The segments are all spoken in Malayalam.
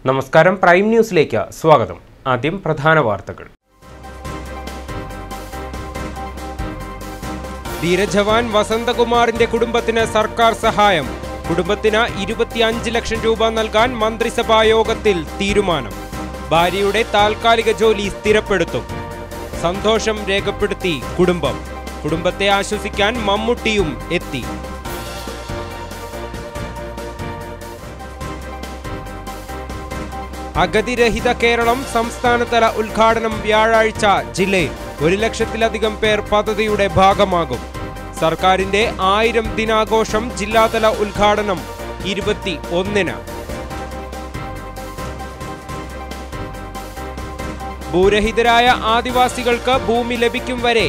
നമസ്കാരം, പ്രൈം ന്യൂസിലേക്ക് സ്വാഗതം. ആദ്യം പ്രധാന വാർത്തകൾ. ധീരജവാൻ വസന്തകുമാറിന്റെ കുടുംബത്തിന് സർക്കാർ സഹായം. കുടുംബത്തിന് 25 ലക്ഷം രൂപ നൽകാൻ മന്ത്രിസഭാ യോഗത്തിൽ തീരുമാനം. ഭാര്യയുടെ താൽക്കാലിക ജോലി സ്ഥിരപ്പെടുത്തും. സന്തോഷം രേഖപ്പെടുത്തി കുടുംബം. കുടുംബത്തെ ആശ്വസിക്കാൻ മമ്മൂട്ടിയും എത്തി. അഗതിരഹിത കേരളം സംസ്ഥാനതല ഉദ്ഘാടനം വ്യാഴാഴ്ച ജില്ലയിൽ. 1 ലക്ഷത്തിലധികം പേർ പദ്ധതിയുടെ ഭാഗമാകും. സർക്കാരിന്റെ 1000 ദിനാഘോഷം ജില്ലാതല ഉദ്ഘാടനം 21-ന്. ഭൂരഹിതരായ ആദിവാസികൾക്ക് ഭൂമി ലഭിക്കും വരെ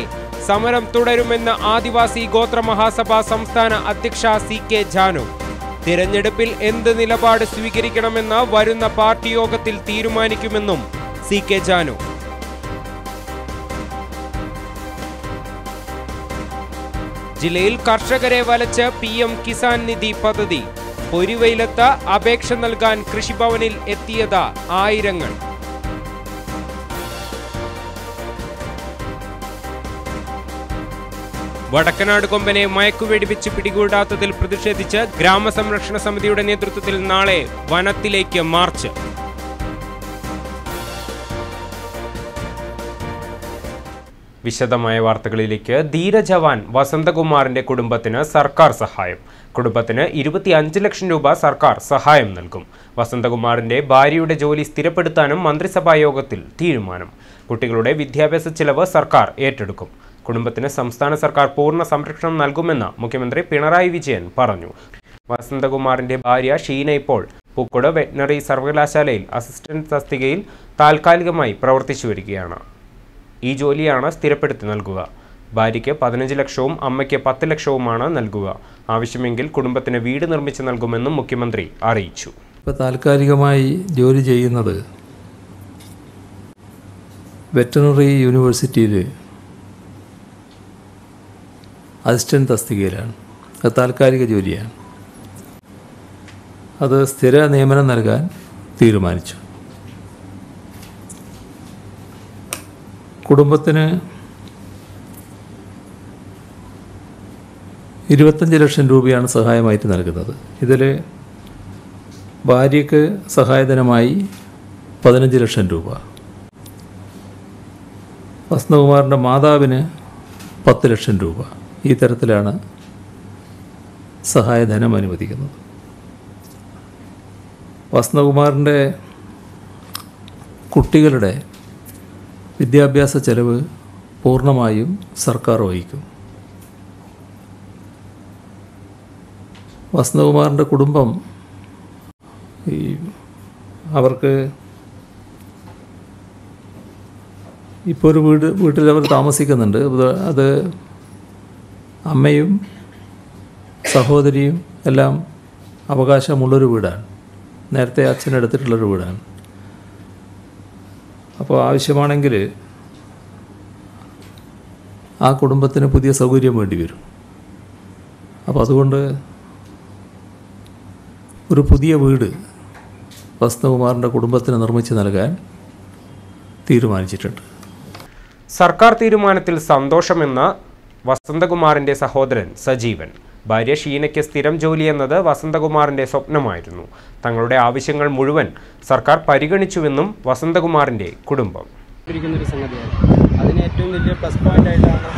സമരം തുടരുമെന്ന് ആദിവാസി ഗോത്ര മഹാസഭ സംസ്ഥാന അധ്യക്ഷ CK ജാനു. തിരഞ്ഞെടുപ്പിൽ എന്ത് നിലപാട് സ്വീകരിക്കണമെന്ന് വരുന്ന പാർട്ടി യോഗത്തിൽ തീരുമാനിക്കുമെന്നും CK ജാനു. ജില്ലയിൽ കർഷകരെ വലച്ച് PM കിസാൻ നിധി പദ്ധതി. പൊരിവെയിലത്ത് അപേക്ഷ നൽകാൻ കൃഷിഭവനിൽ എത്തിയത് ആയിരങ്ങൾ. വടക്കനാട് കൊമ്പനെ മയക്കുവെടിവെച്ച് പിടികൂടാത്തതിൽ പ്രതിഷേധിച്ച് ഗ്രാമസംരക്ഷണ സമിതിയുടെ നേതൃത്വത്തിൽ നാളെ വനത്തിലേക്ക് മാർച്ച്. വിശദമായ വാർത്തകളിലേക്ക്. ധീരജവാൻ വസന്തകുമാറിന്റെ കുടുംബത്തിന് സർക്കാർ സഹായം. കുടുംബത്തിന് 25 ലക്ഷം രൂപ സർക്കാർ സഹായം നൽകും. വസന്തകുമാറിന്റെ ഭാര്യയുടെ ജോലി സ്ഥിരപ്പെടുത്താനും മന്ത്രിസഭാ യോഗത്തിൽ തീരുമാനം. കുട്ടികളുടെ വിദ്യാഭ്യാസ ചിലവ് സർക്കാർ ഏറ്റെടുക്കും. കുടുംബത്തിന് സംസ്ഥാന സർക്കാർ പൂർണ്ണ സംരക്ഷണം നൽകുമെന്ന് മുഖ്യമന്ത്രി പിണറായി വിജയൻ പറഞ്ഞു. വസന്തകുമാറിന്റെ ഭാര്യ ഷീന ഇപ്പോൾ പൂക്കോട് വെറ്റിനറി സർവകലാശാലയിൽ അസിസ്റ്റന്റ് തസ്തികയിൽ താൽക്കാലികമായി പ്രവർത്തിച്ചു വരികയാണ്. ഈ ജോലിയാണ് സ്ഥിരപ്പെടുത്തി നൽകുക. ഭാര്യയ്ക്ക് 15 ലക്ഷവും അമ്മയ്ക്ക് 10 ലക്ഷവുമാണ് നൽകുക. ആവശ്യമെങ്കിൽ കുടുംബത്തിന് വീട് നിർമ്മിച്ചു നൽകുമെന്നും മുഖ്യമന്ത്രി അറിയിച്ചു. ഇപ്പോൾ താൽക്കാലികമായി ജോലി ചെയ്യുന്നത് വെറ്റിനറി യൂണിവേഴ്സിറ്റിയിൽ അസിസ്റ്റന്റ് തസ്തികയിലാണ്. അത് താൽക്കാലിക ജോലിയാണ്. അത് സ്ഥിര നിയമനം നൽകാൻ തീരുമാനിച്ചു. കുടുംബത്തിന് 25 ലക്ഷം രൂപയാണ് സഹായമായിട്ട് നൽകുന്നത്. ഇതിൽ ഭാര്യയ്ക്ക് സഹായധനമായി 15 ലക്ഷം രൂപ, വസന്തകുമാറിൻ്റെ മാതാവിന് 10 ലക്ഷം രൂപ. ഈ തരത്തിലാണ് സഹായധനം അനുവദിക്കുന്നത്. വസന്തകുമാറിൻ്റെ കുട്ടികളുടെ വിദ്യാഭ്യാസ ചെലവ് പൂർണ്ണമായും സർക്കാർ വഹിക്കും. വസന്തകുമാറിൻ്റെ കുടുംബം അവർക്ക് ഇപ്പോൾ ഒരു വീട്ടിൽ അവർ താമസിക്കുന്നുണ്ട്. അത് അമ്മയും സഹോദരിയും എല്ലാം അവകാശമുള്ളൊരു വീടാണ്. നേരത്തെ അച്ഛനെടുത്തിട്ടുള്ളൊരു വീടാണ്. അപ്പോൾ ആവശ്യമാണെങ്കിൽ ആ കുടുംബത്തിന് പുതിയ സൗകര്യം വേണ്ടി വരും. അപ്പോൾ അതുകൊണ്ട് ഒരു പുതിയ വീട് വസന്തകുമാറിൻ്റെ കുടുംബത്തിന് നിർമ്മിച്ച് നൽകാൻ തീരുമാനിച്ചിട്ടുണ്ട്. സർക്കാർ തീരുമാനത്തിൽ സന്തോഷമെന്ന് വസന്തകുമാറിന്റെ സഹോദരൻ സജീവൻ. ഭാര്യ ഷീനയ്ക്ക് സ്ഥിരം ജോലി എന്നത് വസന്തകുമാറിന്റെ സ്വപ്നമായിരുന്നു. തങ്ങളുടെ ആവശ്യങ്ങൾ മുഴുവൻ സർക്കാർ പരിഗണിച്ചുവെന്നും വസന്തകുമാറിന്റെ കുടുംബം. അതിന് ഏറ്റവും വലിയ പ്ലസ് പോയിൻ്റായിട്ടാണ്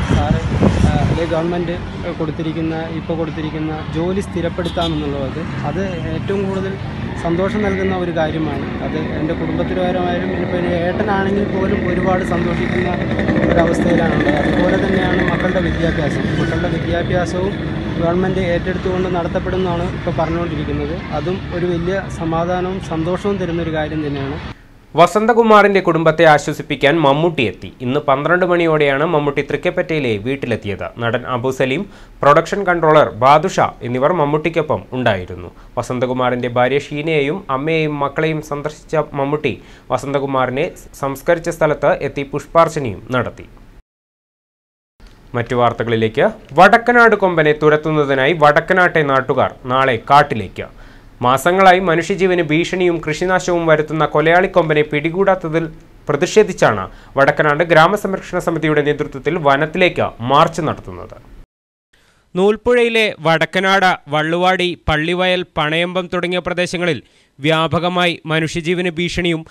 ഗവൺമെൻറ് കൊടുത്തിരിക്കുന്ന ജോലി സ്ഥിരപ്പെടുത്താമെന്നുള്ളത്. അത് ഏറ്റവും കൂടുതൽ സന്തോഷം നൽകുന്ന ഒരു കാര്യമാണ്. അത് എൻ്റെ കുടുംബത്തിലുമായാലും ഇപ്പോൾ ഏട്ടനാണെങ്കിൽ പോലും ഒരുപാട് സന്തോഷിക്കുന്ന ഒരവസ്ഥയിലാണുള്ളത്. അതുപോലെ തന്നെയാണ് മക്കളുടെ വിദ്യാഭ്യാസവും ഗവൺമെൻറ് ഏറ്റെടുത്തുകൊണ്ട് നടത്തപ്പെടുന്നതാണ് ഇപ്പോൾ പറഞ്ഞുകൊണ്ടിരിക്കുന്നത്. അതും ഒരു വലിയ സമാധാനവും സന്തോഷവും തരുന്നൊരു കാര്യം തന്നെയാണ്. വസന്തകുമാറിന്റെ കുടുംബത്തെ ആശ്വസിപ്പിക്കാൻ മമ്മൂട്ടി എത്തി. ഇന്ന് 12 മണിയോടെയാണ് മമ്മൂട്ടി തൃക്കപ്പറ്റയിലെ വീട്ടിലെത്തിയത്. നടൻ അബു സലീം, പ്രൊഡക്ഷൻ കൺട്രോളർ ബാദുഷ എന്നിവർ മമ്മൂട്ടിക്കൊപ്പം ഉണ്ടായിരുന്നു. വസന്തകുമാറിന്റെ ഭാര്യ ഷീനയെയും അമ്മയെയും മക്കളെയും സന്ദർശിച്ച മമ്മൂട്ടി വസന്തകുമാറിനെ സംസ്കരിച്ച സ്ഥലത്ത് എത്തി പുഷ്പാർച്ചനയും നടത്തി. മറ്റു വാർത്തകളിലേക്ക്. വടക്കനാട് കൊമ്പനെ തുരത്തുന്നതിനായി വടക്കനാട്ടെ നാട്ടുകാർ നാളെ കാട്ടിലേക്ക്. മാസങ്ങളായി മനുഷ്യജീവന് ഭീഷണിയും കൃഷിനാശവും വരുത്തുന്ന കൊലയാളിക്കൊമ്പനെ പിടികൂടാത്തതിൽ പ്രതിഷേധിച്ചാണ് വടക്കനാട് ഗ്രാമസംരക്ഷണ സമിതിയുടെ നേതൃത്വത്തിൽ വനത്തിലേക്ക് മാർച്ച് നടത്തുന്നത്. നൂൽപ്പുഴയിലെ വടക്കനാട്, വള്ളുവാടി, പള്ളിവയൽ, പണയമ്പം തുടങ്ങിയ പ്രദേശങ്ങളിൽ വ്യാപകമായി മനുഷ്യജീവന് ഭീഷണിയും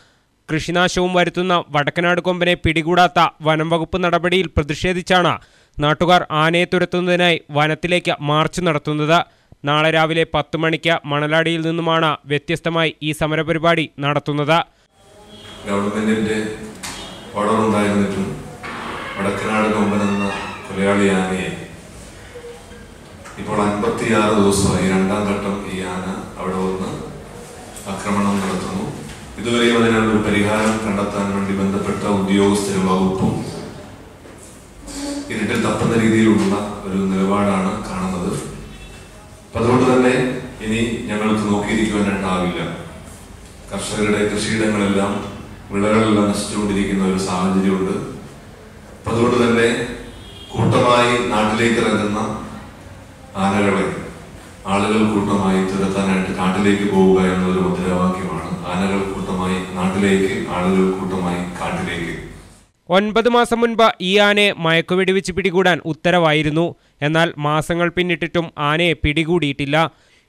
കൃഷിനാശവും വരുത്തുന്ന വടക്കനാട് കൊമ്പനെ പിടികൂടാത്ത വനം വകുപ്പ് നടപടിയിൽ പ്രതിഷേധിച്ചാണ് നാട്ടുകാർ ആനയെ തുരത്തുന്നതിനായി വനത്തിലേക്ക് മാർച്ച് നടത്തുന്നത്. നാളെ രാവിലെ 10 മണിക്ക് മണലാടിയിൽ നിന്നുമാണ് വ്യത്യസ്തമായി ഈ സമരപരിപാടി നടത്തുന്നത്. ഗവൺമെന്റിന്റെ ഓർഡർ ഉണ്ടായിരുന്നിട്ടും വടക്കനാട് കൊമ്പൻ എന്ന കൊലയാളി ആനയെ ഇപ്പോൾ 56 ദിവസമായി രണ്ടാം ഘട്ടം ഈ ആന അവിടെ വന്ന് ആക്രമണം നടത്തുന്നു. ഇതുവരെയും അതിനുള്ള പരിഹാരം കണ്ടെത്താൻ വേണ്ടി ബന്ധപ്പെട്ട ഉദ്യോഗസ്ഥരും വകുപ്പും ഇരുട്ടിൽ തപ്പുന്ന രീതിയിലുള്ള ഒരു നിലപാടാണ് കാണുന്നത്. അതുകൊണ്ട് തന്നെ ഇനി ഞങ്ങൾക്ക് നോക്കിയിരിക്കുവാനായിട്ടാവില്ല. കർഷകരുടെ കൃഷിയിടങ്ങളെല്ലാം വിളകളെല്ലാം നശിച്ചുകൊണ്ടിരിക്കുന്ന ഒരു സാഹചര്യമുണ്ട്. അതുകൊണ്ട് തന്നെ കൂട്ടമായി നാട്ടിലേക്ക് ഇറങ്ങുന്ന ആനകളെ ആളുകൾ കൂട്ടമായി തുരത്താനായിട്ട് കാട്ടിലേക്ക് പോവുക എന്നൊരു മുദ്രാവാക്യമാണ്. ആനകൾ കൂട്ടമായി നാട്ടിലേക്ക്, ആളുകൾ കൂട്ടമായി കാട്ടിലേക്ക്. 9 മാസം മുൻപ് ഈ ആനയെ മയക്കുവെടിവെച്ച് പിടികൂടാൻ ഉത്തരവായിരുന്നു. എന്നാൽ മാസങ്ങൾ പിന്നിട്ടിട്ടും ആനയെ പിടികൂടിയിട്ടില്ല.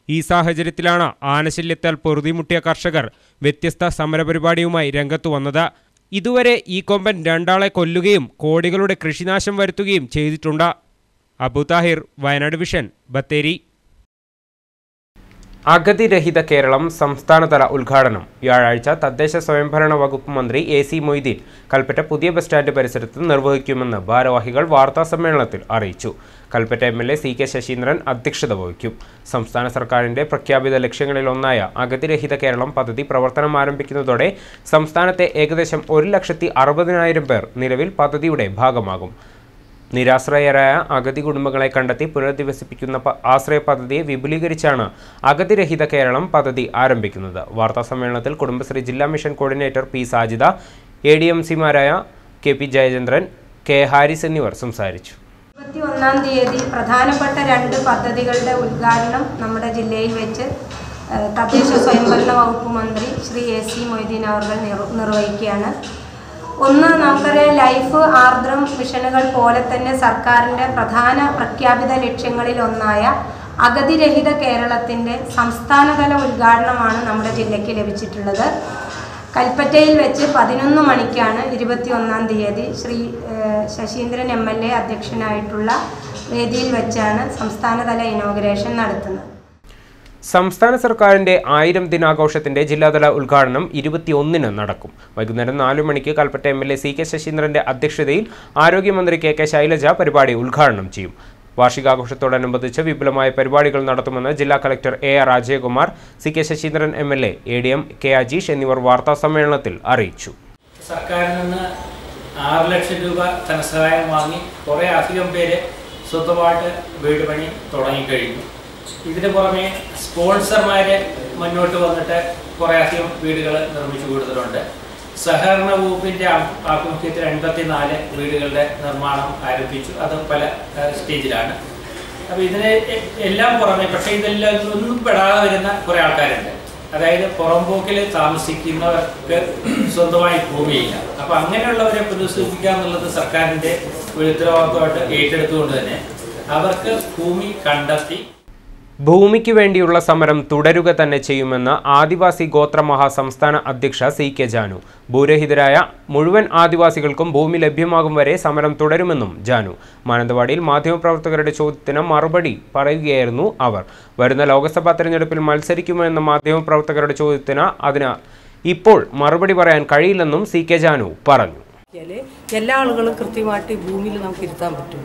ഈ സാഹചര്യത്തിലാണ് ആനശല്യത്താൽ പൊറുതിമുട്ടിയ കർഷകർ വ്യത്യസ്ത സമരപരിപാടിയുമായി രംഗത്തു വന്നത്. ഇതുവരെ ഈ കൊമ്പൻ 2 ആളെ കൊല്ലുകയും കോടികളുടെ കൃഷിനാശം വരുത്തുകയും ചെയ്തിട്ടുണ്ട്. അബു താഹിർ, വയനാട് വിഷൻ, ബത്തേരി. അഗതിരഹിത കേരളം സംസ്ഥാനതല ഉദ്ഘാടനം വ്യാഴാഴ്ച തദ്ദേശ സ്വയംഭരണ വകുപ്പ് മന്ത്രി AC മൊയ്തീൻ കൽപ്പറ്റ പുതിയ ബസ് സ്റ്റാൻഡ് പരിസരത്ത് നിർവഹിക്കുമെന്ന് ഭാരവാഹികൾ വാർത്താസമ്മേളനത്തിൽ അറിയിച്ചു. കൽപ്പറ്റ MLA CK ശശീന്ദ്രൻ അധ്യക്ഷത വഹിക്കും. സംസ്ഥാന സർക്കാരിന്റെ പ്രഖ്യാപിത ലക്ഷ്യങ്ങളിലൊന്നായ അഗതിരഹിത കേരളം പദ്ധതി പ്രവർത്തനം ആരംഭിക്കുന്നതോടെ സംസ്ഥാനത്തെ ഏകദേശം 1,60,000 പേർ നിലവിൽ പദ്ധതിയുടെ ഭാഗമാകും. നിരാശ്രയരായ അഗതി കുടുംബങ്ങളെ കണ്ടെത്തി പുനരധിവസിപ്പിക്കുന്ന ആശ്രയ പദ്ധതിയെ വിപുലീകരിച്ചാണ് അഗതിരഹിത കേരളം പദ്ധതി ആരംഭിക്കുന്നത്. വാർത്താസമ്മേളനത്തിൽ കുടുംബശ്രീ ജില്ലാ മിഷൻ കോർഡിനേറ്റർ P സാജിദ, ADMC-മാരായ KP ജയചന്ദ്രൻ, K ഹാരിസ് എന്നിവർ സംസാരിച്ചു. 21-ാം തീയതി പ്രധാനപ്പെട്ട 2 പദ്ധതികളുടെ ഉദ്ഘാടനം നമ്മുടെ ജില്ലയിൽ വെച്ച് തദ്ദേശ സ്വയംഭരണ വകുപ്പ് മന്ത്രി ശ്രീ AC മൊയ്തീൻ അവർ നിർവഹിക്കുകയാണ്. ഒന്ന്, നമുക്കറിയാം, ലൈഫ്, ആർദ്രം മിഷനുകൾ പോലെ തന്നെ സർക്കാരിൻ്റെ പ്രധാന പ്രഖ്യാപിത ലക്ഷ്യങ്ങളിലൊന്നായ അഗതിരഹിത കേരളത്തിൻ്റെ സംസ്ഥാനതല ഉദ്ഘാടനമാണ് നമ്മുടെ ജില്ലയ്ക്ക് ലഭിച്ചിട്ടുള്ളത്. കൽപ്പറ്റയിൽ വെച്ച് 11 മണിക്കാണ് 21-ാം തീയതി ശ്രീ ശശീന്ദ്രൻ MLA അധ്യക്ഷനായിട്ടുള്ള വേദിയിൽ വെച്ചാണ് സംസ്ഥാനതല ഇനോഗ്രേഷൻ നടത്തുന്നത്. സംസ്ഥാന സർക്കാരിന്റെ 1000 ദിനാഘോഷത്തിന്റെ ജില്ലാതല ഉദ്ഘാടനം 21-ന് നടക്കും. വൈകുന്നേരം 4 മണിക്ക് കൽപ്പറ്റ MLA CK ശശീന്ദ്രന്റെ അധ്യക്ഷതയിൽ ആരോഗ്യമന്ത്രി KK ശൈലജ പരിപാടി ഉദ്ഘാടനം ചെയ്യും. വാർഷികാഘോഷത്തോടനുബന്ധിച്ച് വിപുലമായ പരിപാടികൾ നടത്തുമെന്ന് ജില്ലാ collector AR Ajayakumar, CK Saseendran MLA, ADM K Ajeesh എന്നിവർ വാർത്താസമ്മേളനത്തിൽ അറിയിച്ചു. സർക്കാരിൽ നിന്ന് 6 ലക്ഷം രൂപ ധനസഹായം വാങ്ങി കുറേ അധികം പേര് സ്വന്തമായിട്ട് വീട് പണി തുടങ്ങിക്കഴിഞ്ഞു. ഇതിന് പുറമെ സ്പോൺസർമാര് മുന്നോട്ട് വന്നിട്ട് കുറേ അധികം വീടുകൾ നിർമ്മിച്ചു കൊടുത്തിട്ടുണ്ട്. സഹകരണ വകുപ്പിൻ്റെ ആഭിമുഖ്യത്തിൽ 84 വീടുകളുടെ നിർമ്മാണം ആരംഭിച്ചു. അത് പല സ്റ്റേജിലാണ്. അപ്പോൾ ഇതിന് എല്ലാം പുറമെ, പക്ഷേ ഇതെല്ലാം ഒന്നും പെടാതെ വരുന്ന കുറേ ആൾക്കാരുണ്ട്. അതായത് പുറംപോക്കിൽ താമസിക്കുന്നവർക്ക് സ്വന്തമായി ഭൂമിയില്ല. അപ്പോൾ അങ്ങനെയുള്ളവരെ പുനഃസ്ഥാപിക്കുക എന്നുള്ളത് സർക്കാരിൻ്റെ ഒരു ഉത്തരവാദിത്തമായിട്ട് ഏറ്റെടുത്തുകൊണ്ട് തന്നെ അവർക്ക് ഭൂമി കണ്ടെത്തി ഭൂമിക്ക് വേണ്ടിയുള്ള സമരം തുടരുക തന്നെ ചെയ്യുമെന്ന് ആദിവാസി ഗോത്ര മഹാസംസ്ഥാന അധ്യക്ഷ CK ജാനു. ഭൂരഹിതരായ മുഴുവൻ ആദിവാസികൾക്കും ഭൂമി ലഭ്യമാകും വരെ സമരം തുടരുമെന്നും ജാനു. മാനന്തവാടിയിൽ മാധ്യമപ്രവർത്തകരുടെ ചോദ്യത്തിന് മറുപടി പറയുകയായിരുന്നു അവർ. വരുന്ന ലോക്സഭാ തെരഞ്ഞെടുപ്പിൽ മത്സരിക്കുമോ എന്ന മാധ്യമപ്രവർത്തകരുടെ ചോദ്യത്തിന് അതിന് ഇപ്പോൾ മറുപടി പറയാൻ കഴിയില്ലെന്നും CK ജാനു പറഞ്ഞു. എല്ലാ ആളുകളും കൃത്യമായിട്ട് ഭൂമിയിൽ നമുക്ക് ഇരുത്താൻ പറ്റും.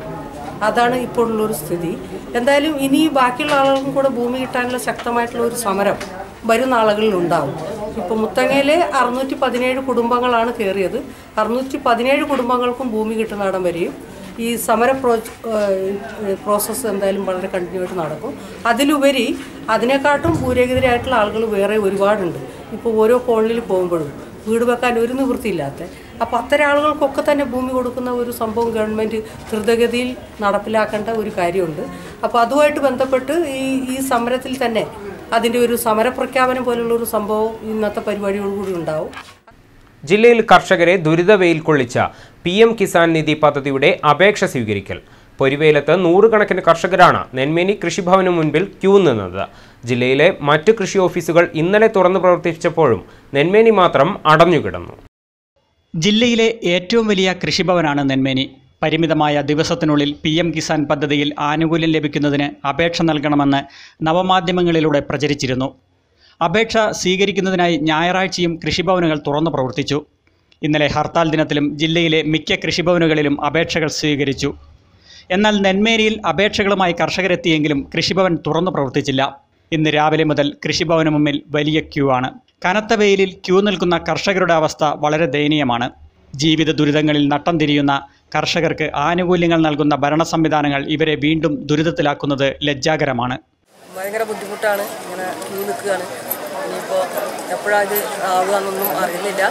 അതാണ് ഇപ്പോഴുള്ളൊരു സ്ഥിതി. എന്തായാലും ഇനി ബാക്കിയുള്ള ആളുകൾക്കും കൂടെ ഭൂമി കിട്ടാനുള്ള ശക്തമായിട്ടുള്ള ഒരു സമരം വരുന്ന ആളുകളിൽ ഉണ്ടാവും. ഇപ്പോൾ മുത്തങ്ങയിൽ 617 കുടുംബങ്ങളാണ് കയറിയത്. 617 കുടുംബങ്ങൾക്കും ഭൂമി കിട്ടുന്നിടം വരെയും ഈ സമര പ്രോസസ്സ് എന്തായാലും വളരെ കണ്ടിന്യൂ ആയിട്ട് നടക്കും. അതിലുപരി അതിനെക്കാട്ടും ഭൂരഹിതരായിട്ടുള്ള ആളുകൾ വേറെ ഒരുപാടുണ്ട്. ഇപ്പോൾ ഓരോ കോളനിയിൽ പോകുമ്പോഴും വീട് വെക്കാൻ ഒരു നിവൃത്തിയില്ലാത്ത, അപ്പോൾ അത്തരം ആളുകൾക്കൊക്കെ തന്നെ ഭൂമി കൊടുക്കുന്ന ഒരു സംഭവം ഗവൺമെൻറ് ദ്രുതഗതിയിൽ നടപ്പിലാക്കേണ്ട ഒരു കാര്യമുണ്ട്. അപ്പോൾ അതുമായിട്ട് ബന്ധപ്പെട്ട് ഈ സമരത്തിൽ തന്നെ അതിൻ്റെ ഒരു സമരപ്രഖ്യാപനം പോലുള്ള ഒരു സംഭവം ഇന്നത്തെ പരിപാടിയോടുകൂടി ഉണ്ടാവും. ജില്ലയിൽ കർഷകരെ ദുരിതവെയിൽ കൊള്ളിച്ച PM കിസാൻ നിധി പദ്ധതിയുടെ അപേക്ഷ സ്വീകരിക്കൽ. പൊരിവേലത്ത് 100 കണക്കിന് കർഷകരാണ് നെന്മേനി കൃഷിഭവന് മുൻപിൽ ക്യൂ നിന്നത്. ജില്ലയിലെ മറ്റ് കൃഷി ഓഫീസുകൾ ഇന്നലെ തുറന്നു പ്രവർത്തിച്ചപ്പോഴും നെന്മേനി മാത്രം അടഞ്ഞുകിടന്നു. ജില്ലയിലെ ഏറ്റവും വലിയ കൃഷിഭവനാണ് നെന്മേനി. പരിമിതമായ ദിവസത്തിനുള്ളിൽ PM കിസാൻ പദ്ധതിയിൽ ആനുകൂല്യം ലഭിക്കുന്നതിന് അപേക്ഷ നൽകണമെന്ന് നവമാധ്യമങ്ങളിലൂടെ പ്രചരിച്ചിരുന്നു. അപേക്ഷ സ്വീകരിക്കുന്നതിനായി ഞായറാഴ്ചയും കൃഷിഭവനുകൾ തുറന്നു പ്രവർത്തിച്ചു. ഇന്നലെ ഹർത്താൽ ദിനത്തിലും ജില്ലയിലെ മിക്ക കൃഷിഭവനുകളിലും അപേക്ഷകൾ സ്വീകരിച്ചു. എന്നാൽ നെന്മേനിയിൽ അപേക്ഷകളുമായി കർഷകരെത്തിയെങ്കിലും കൃഷിഭവൻ തുറന്നു പ്രവർത്തിച്ചില്ല. ഇന്ന് രാവിലെ മുതൽ കൃഷിഭവന് മുമ്പിൽ വലിയ ക്യൂ ആണ്. കനത്ത വെയിലിൽ ക്യൂ നിൽക്കുന്ന കർഷകരുടെ അവസ്ഥ വളരെ ദയനീയമാണ്. ജീവിത ദുരിതങ്ങളിൽ നട്ടം തിരിയുന്ന കർഷകർക്ക് ആനുകൂല്യങ്ങൾ നൽകുന്ന ഭരണ സംവിധാനങ്ങൾ ഇവരെ വീണ്ടും ദുരിതത്തിലാക്കുന്നത് ലജ്ജാകരമാണ്. ഭയങ്കര ബുദ്ധിമുട്ടാണ്. ഇങ്ങനെ ക്യൂ നിൽക്കുകയാണ്. ഇനിയിപ്പോൾ എപ്പോഴാണ് ഇത് ആവുകയെന്നൊന്നും അറിയുന്നില്ല.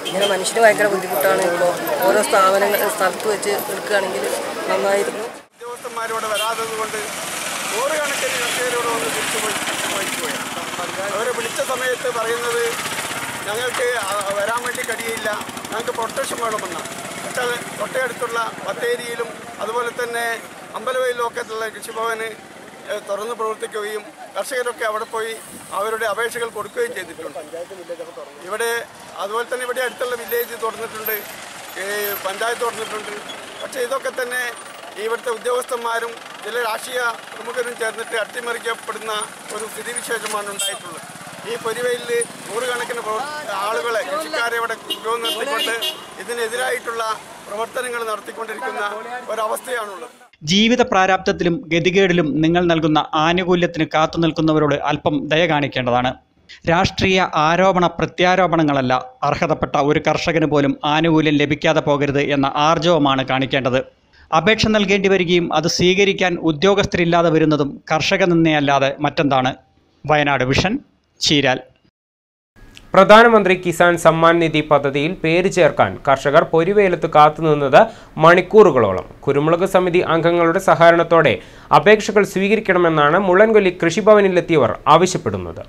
ഇങ്ങനെ മനുഷ്യന് ഭയങ്കര ബുദ്ധിമുട്ടാണ്. ഇപ്പോൾ ഓരോ സ്ഥലത്ത് വെച്ച് നിൽക്കുകയാണെങ്കിൽ നന്നായിരുന്നു. ഉദ്യോഗസ്ഥന്മാരോട് വരാത്തത് കൊണ്ട് 100 കണക്കിന് കർഷകരോട് വന്ന് തിരിച്ചു പോയിരിക്കുകയാണ്. അവരെ വിളിച്ച സമയത്ത് പറയുന്നത് ഞങ്ങൾക്ക് വരാൻ വേണ്ടി കഴിയില്ല, ഞങ്ങൾക്ക് പ്രൊട്ടക്ഷൻ വേണമെന്നാണ്. പക്ഷേ തൊട്ടടുത്തുള്ള ബത്തേരിയിലും അതുപോലെ തന്നെ അമ്പലവയലിലും ഒക്കെ ഉള്ള കൃഷിഭവന് തുറന്ന് പ്രവർത്തിക്കുകയും കർഷകരൊക്കെ അവിടെ പോയി അവരുടെ അപേക്ഷകൾ കൊടുക്കുകയും ചെയ്തിട്ടുണ്ട്. ഇവിടെ അതുപോലെ തന്നെ ഇവിടെ അടുത്തുള്ള വില്ലേജ് തുറന്നിട്ടുണ്ട്, പഞ്ചായത്ത് തുറന്നിട്ടുണ്ട്. പക്ഷേ ഇതൊക്കെ തന്നെ ഇവിടുത്തെ ഉദ്യോഗസ്ഥന്മാരും ചില രാഷ്ട്രീയ പ്രമുഖരും ചേർന്നിട്ട് അട്ടിമറിക്കപ്പെടുന്ന ഒരു സ്ഥിതിവിശേഷമാണ് ഉണ്ടായിട്ടുള്ളത്. ഈ പൊരിവെയിൽ 100 കണക്കിന് ആളുകളെ കൃഷിക്കാരെ ഇവിടെ നിർത്തിക്കൊണ്ട് ഇതിനെതിരായിട്ടുള്ള പ്രവർത്തനങ്ങൾ നടത്തിക്കൊണ്ടിരിക്കുന്ന ഒരവസ്ഥയാണുള്ളത്. ജീവിത പ്രാരാബ്ധത്തിലും ഗതികേടിലും നിങ്ങൾ നൽകുന്ന ആനുകൂല്യത്തിന് കാത്തുനിൽക്കുന്നവരോട് അല്പം ദയ കാണിക്കേണ്ടതാണ്. രാഷ്ട്രീയ ആരോപണ പ്രത്യാരോപണങ്ങളല്ല, അർഹതപ്പെട്ട ഒരു കർഷകന് പോലും ആനുകൂല്യം ലഭിക്കാതെ പോകരുത് എന്ന ആർജവമാണ് കാണിക്കേണ്ടത്. അപേക്ഷ നൽകേണ്ടി വരികയും അത് സ്വീകരിക്കാൻ ഉദ്യോഗസ്ഥരില്ലാതെ വരുന്നതും കർഷക നിന്നയല്ലാതെ മറ്റെന്താണ്? വയനാട് വിഷൻ, ചീരാൽ. പ്രധാനമന്ത്രി കിസാൻ സമ്മാൻ നിധി പദ്ധതിയിൽ പേര് ചേർക്കാൻ കർഷകർ പൊരിവേലത്ത് കാത്തുനിന്നത് മണിക്കൂറുകളോളം. കുരുമുളക് സമിതി അംഗങ്ങളുടെ സഹകരണത്തോടെ അപേക്ഷകൾ സ്വീകരിക്കണമെന്നാണ് മുള്ളൻകൊല്ലി കൃഷിഭവനിലെത്തിയവർ ആവശ്യപ്പെടുന്നത്.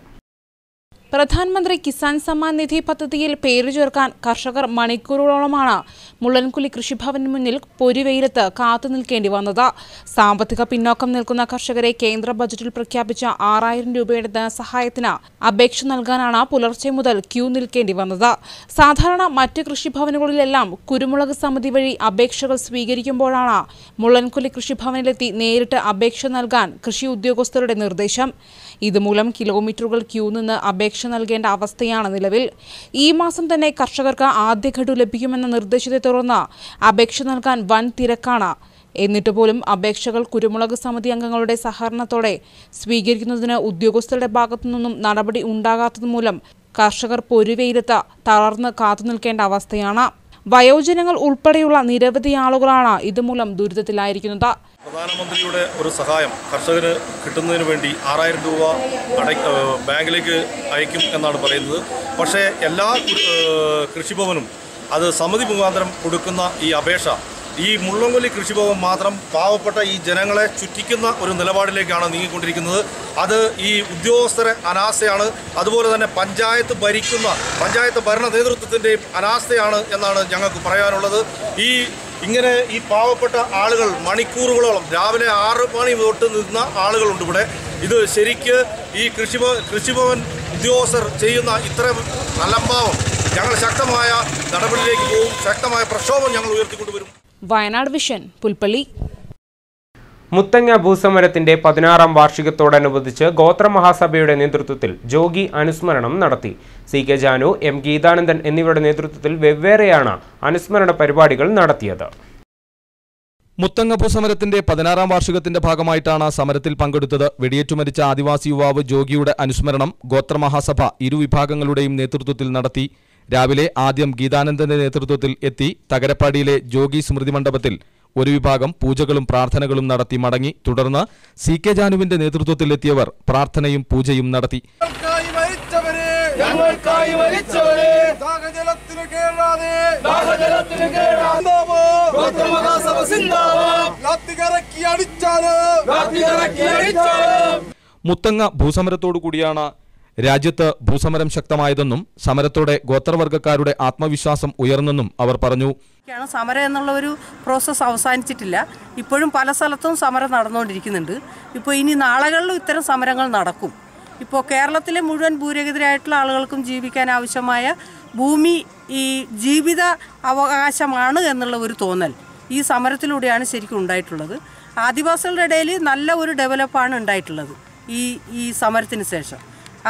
പ്രധാനമന്ത്രി കിസാൻ സമ്മാൻ നിധി പദ്ധതിയിൽ പേര് ചേർക്കാൻ കർഷകർ മണിക്കൂറുകളോളമാണ് മുള്ളൻകൊല്ലി കൃഷിഭവന് മുന്നിൽ പൊരിവെയിലത്ത് കാത്തുനിൽക്കേണ്ടി വന്നത്. സാമ്പത്തിക പിന്നോക്കം നിൽക്കുന്ന കർഷകരെ കേന്ദ്ര ബജറ്റിൽ പ്രഖ്യാപിച്ച 6000 രൂപയുടെ ധനസഹായത്തിന് അപേക്ഷ നൽകാനാണ് പുലർച്ചെ മുതൽ ക്യൂ നിൽക്കേണ്ടി വന്നത്. സാധാരണ മറ്റ് കൃഷിഭവനുകളിലെല്ലാം കുരുമുളക് സമിതി വഴി അപേക്ഷകൾ സ്വീകരിക്കുമ്പോഴാണ് മുള്ളൻകൊല്ലി കൃഷിഭവനിലെത്തി നേരിട്ട് അപേക്ഷ നൽകാൻ കൃഷി ഉദ്യോഗസ്ഥരുടെ നിർദ്ദേശം. ഇതുമൂലം കിലോമീറ്ററുകൾ ക്യൂ നിന്ന് അപേക്ഷ നൽകേണ്ട അവസ്ഥയാണ് നിലവിൽ. ഈ മാസം തന്നെ കർഷകർക്ക് ആദ്യ ഗഡു ലഭിക്കുമെന്ന നിർദ്ദേശത്തെ തുടർന്ന് അപേക്ഷ നൽകാൻ വൻ തിരക്കാണ്. എന്നിട്ട് പോലും അപേക്ഷകൾ കുരുമുളക് സമിതി അംഗങ്ങളുടെ സഹകരണത്തോടെ സ്വീകരിക്കുന്നതിന് ഉദ്യോഗസ്ഥരുടെ ഭാഗത്തുനിന്നും നടപടി ഉണ്ടാകാത്തതുമൂലം കർഷകർ പൊരിവെയിലത്ത് തളർന്ന് കാത്തുനിൽക്കേണ്ട അവസ്ഥയാണ്. വയോജനങ്ങൾ ഉൾപ്പെടെയുള്ള നിരവധി ആളുകളാണ് ഇതുമൂലം ദുരിതത്തിലായിരിക്കുന്നത്. പ്രധാനമന്ത്രിയുടെ ഒരു സഹായം കർഷകന് കിട്ടുന്നതിന് വേണ്ടി 6000 രൂപ ബാങ്കിലേക്ക് അയക്കും എന്നാണ് പറയുന്നത്. പക്ഷേ എല്ലാ കൃഷിഭവനും അത് സമിതി മുഖാന്തരം കൊടുക്കുന്ന ഈ അപേക്ഷ ഈ മുള്ളൻകൊല്ലി കൃഷിഭവൻ മാത്രം പാവപ്പെട്ട ഈ ജനങ്ങളെ ചുറ്റിക്കുന്ന ഒരു നിലപാടിലേക്കാണ് നീങ്ങിക്കൊണ്ടിരിക്കുന്നത്. അത് ഈ ഉദ്യോഗസ്ഥരെ അനാസ്ഥയാണ്, അതുപോലെ തന്നെ പഞ്ചായത്ത് ഭരണ നേതൃത്വത്തിൻ്റെയും അനാസ്ഥയാണ് എന്നാണ് ഞങ്ങൾക്ക് പറയാനുള്ളത്. ഇങ്ങനെ ഈ പാവപ്പെട്ട ആളുകൾ മണിക്കൂറുകളോളം രാവിലെ 6 മണി തൊട്ട് നിന്ന ആളുകളുണ്ട് ഇവിടെ. ഇത് ശരിക്ക് ഈ കൃഷിഭവൻ ഉദ്യോഗസ്ഥർ ചെയ്യുന്ന ഇത്തരം നല്ലഭാവം ഞങ്ങൾ ശക്തമായ നടപടിയിലേക്ക് പോകും. ശക്തമായ പ്രക്ഷോഭം ഞങ്ങൾ ഉയർത്തിക്കൊണ്ടുവരും. വയനാട് വിഷൻ, പുൽപ്പള്ളി. മുത്തങ്ങ ഭൂസമരത്തിന്റെ 16ാം വാർഷികത്തോടനുബന്ധിച്ച് ഗോത്രമഹാസഭയുടെ നേതൃത്വത്തിൽ ജോഗി അനുസ്മരണം നടത്തി. CK ജാനു, M ഗീതാനന്ദൻ എന്നിവരുടെ നേതൃത്വത്തിൽ വെവ്വേറെയാണ് അനുസ്മരണ പരിപാടികൾ നടത്തിയത്. മുത്തങ്ങ ഭൂസമരത്തിന്റെ 16ാം വാർഷികത്തിന്റെ ഭാഗമായിട്ടാണ് സമരത്തിൽ പങ്കെടുത്തത്. വെടിയേറ്റു മരിച്ച ആദിവാസി യുവാവ് ജോഗിയുടെ അനുസ്മരണം ഗോത്രമഹാസഭ ഇരുവിഭാഗങ്ങളുടെയും നേതൃത്വത്തിൽ നടത്തി. രാവിലെ ആദ്യം ഗീതാനന്ദന്റെ നേതൃത്വത്തിൽ എത്തി തകരപ്പാടിയിലെ ജോഗി സ്മൃതി മണ്ഡപത്തിൽ ഒരു വിഭാഗം പൂജകളും പ്രാർത്ഥനകളും നടത്തി മടങ്ങി. തുടർന്ന് CK ജാനുവിന്റെ നേതൃത്വത്തിലെത്തിയവർ പ്രാർത്ഥനയും പൂജയും നടത്തി. മുത്തങ്ങ ഭൂസമരത്തോടുകൂടിയാണ് രാജ്യത്ത് ഭൂസമരം ശക്തമായതെന്നും സമരത്തോടെ ഗോത്രവർഗ്ഗക്കാരുടെ ആത്മവിശ്വാസം ഉയർന്നെന്നും അവർ പറഞ്ഞു. സമരം എന്നുള്ള ഒരു പ്രോസസ്സ് അവസാനിച്ചിട്ടില്ല. ഇപ്പോഴും പല സ്ഥലത്തും സമരം നടന്നുകൊണ്ടിരിക്കുന്നുണ്ട്. ഇപ്പോൾ ഇനി നാളുകളിലും ഇത്തരം സമരങ്ങൾ നടക്കും. ഇപ്പോൾ കേരളത്തിലെ മുഴുവൻ ഭൂരഹിതരായിട്ടുള്ള ആളുകൾക്കും ജീവിക്കാൻ ആവശ്യമായ ഭൂമി ഈ ജീവിത അവകാശമാണ് എന്നുള്ള ഒരു തോന്നൽ ഈ സമരത്തിലൂടെയാണ് ശരിക്കും ഉണ്ടായിട്ടുള്ളത്. ആദിവാസികളുടെ ഇടയിൽ നല്ല ഒരു ഡെവലപ്പാണ് ഉണ്ടായിട്ടുള്ളത് ഈ സമരത്തിന് ശേഷം.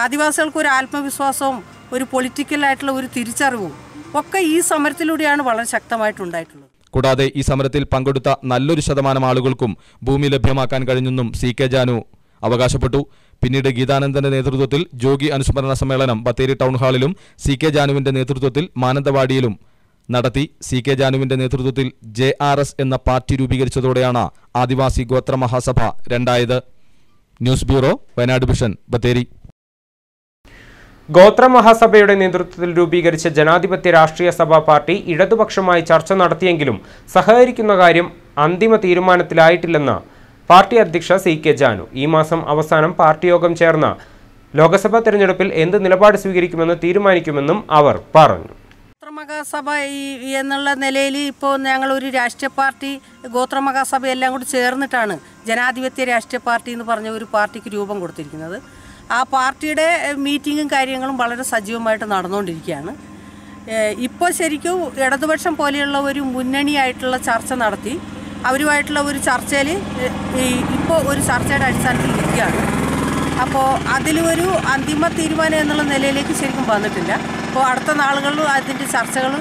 ആദിവാസികൾക്ക് ഒരു ആത്മവിശ്വാസവും ഒരു പൊളിറ്റിക്കലായിട്ടുള്ള ഒരു തിരിച്ചറിവും ഒക്കെ ഈ സമരത്തിലൂടെയാണ് വളരെ ശക്തമായിട്ടുണ്ടായിട്ടുള്ളത്. കൂടാതെ ഈ സമരത്തിൽ പങ്കെടുത്ത നല്ലൊരു ശതമാനം ആളുകൾക്കും ഭൂമി ലഭ്യമാക്കാൻ കഴിഞ്ഞെന്നും CK ജാനു അവകാശപ്പെട്ടു. പിന്നീട് ഗീതാനന്ദന്റെ നേതൃത്വത്തിൽ ജോഗി അനുസ്മരണ സമ്മേളനം ബത്തേരി ടൗൺ ഹാളിലും CK ജാനുവിന്റെ നേതൃത്വത്തിൽ മാനന്തവാടിയിലും നടത്തി. CK ജാനുവിന്റെ നേതൃത്വത്തിൽ JRS എന്ന പാർട്ടി രൂപീകരിച്ചതോടെയാണ് ആദിവാസി ഗോത്ര മഹാസഭ രണ്ടായത്. News bureau, Wayanad vision, Bathery. ഗോത്ര മഹാസഭയുടെ നേതൃത്വത്തിൽ രൂപീകരിച്ച ജനാധിപത്യ രാഷ്ട്രീയ സഭാ പാർട്ടി ഇടതുപക്ഷമായി ചർച്ച നടത്തിയെങ്കിലും സഹകരിക്കുന്ന കാര്യം അന്തിമ തീരുമാനത്തിലായിട്ടില്ലെന്ന് പാർട്ടി അധ്യക്ഷ CK ജാനു. ഈ മാസം അവസാനം പാർട്ടി യോഗം ചേർന്ന ലോക്സഭാ തെരഞ്ഞെടുപ്പിൽ എന്ത് നിലപാട് സ്വീകരിക്കുമെന്ന് തീരുമാനിക്കുമെന്നും അവർ പറഞ്ഞു. ഗോത്രമഹാസഭ എന്നുള്ള നിലയിൽ ഇപ്പോൾ ഞങ്ങളൊരു രാഷ്ട്രീയ പാർട്ടി ഗോത്രമഹാസഭ എല്ലാം കൂടി ചേർന്നിട്ടാണ് ജനാധിപത്യ രാഷ്ട്രീയ പാർട്ടി എന്ന് പറഞ്ഞ ഒരു പാർട്ടിക്ക് രൂപം കൊടുത്തിരിക്കുന്നത്. ആ പാർട്ടിയുടെ മീറ്റിങ്ങും കാര്യങ്ങളും വളരെ സജീവമായിട്ട് നടന്നുകൊണ്ടിരിക്കുകയാണ്. ഇപ്പോൾ ശരിക്കും ഇടതുപക്ഷം പോലെയുള്ള ഒരു മുന്നണിയായിട്ടുള്ള ചർച്ച നടത്തി അവരുമായിട്ടുള്ള ഒരു ചർച്ചയിൽ ഇപ്പോൾ ഒരു ചർച്ചയുടെ അടിസ്ഥാനത്തിൽ നിൽക്കുകയാണ്. അപ്പോൾ അതിലൊരു അന്തിമ തീരുമാനം എന്നുള്ള നിലയിലേക്ക് ശരിക്കും വന്നിട്ടില്ല. അപ്പോൾ അടുത്ത നാളുകളിലും അതിൻ്റെ ചർച്ചകൾ